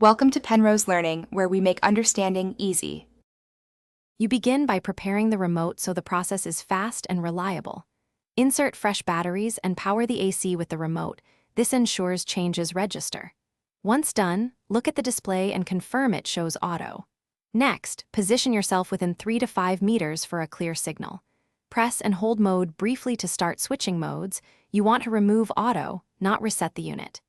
Welcome to Penrose Learning, where we make understanding easy. You begin by preparing the remote so the process is fast and reliable. Insert fresh batteries and power the AC with the remote. This ensures changes register. Once done, look at the display and confirm it shows auto. Next, position yourself within 3 to 5 meters for a clear signal. Press and hold mode briefly to start switching modes. You want to remove auto, not reset the unit.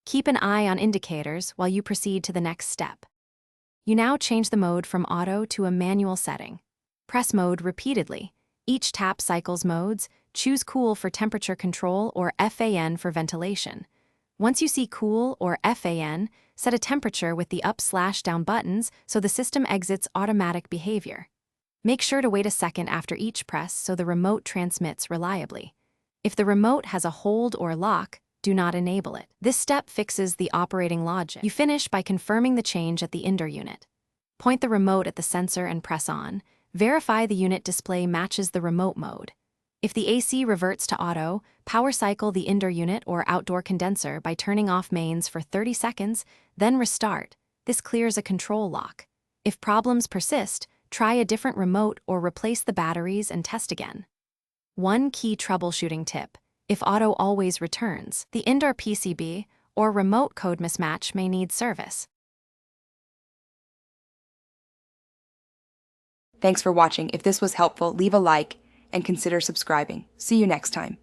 Keep an eye on indicators while you proceed to the next step. You now change the mode from auto to a manual setting. Press mode repeatedly. Each tap cycles modes. Choose cool for temperature control or FAN for ventilation. Once you see cool or FAN, set a temperature with the up/down buttons so the system exits automatic behavior. Make sure to wait a second after each press so the remote transmits reliably. If the remote has a hold or lock, do not enable it. This step fixes the operating logic. You finish by confirming the change at the indoor unit. Point the remote at the sensor and press on. Verify the unit display matches the remote mode. If the AC reverts to auto, power cycle the indoor unit or outdoor condenser by turning off mains for 30 seconds, then restart. This clears a control lock. If problems persist, try a different remote or replace the batteries and test again. One key troubleshooting tip: if auto always returns, the indoor PCB or remote code mismatch may need service. Thanks for watching. If this was helpful, leave a like and consider subscribing. See you next time.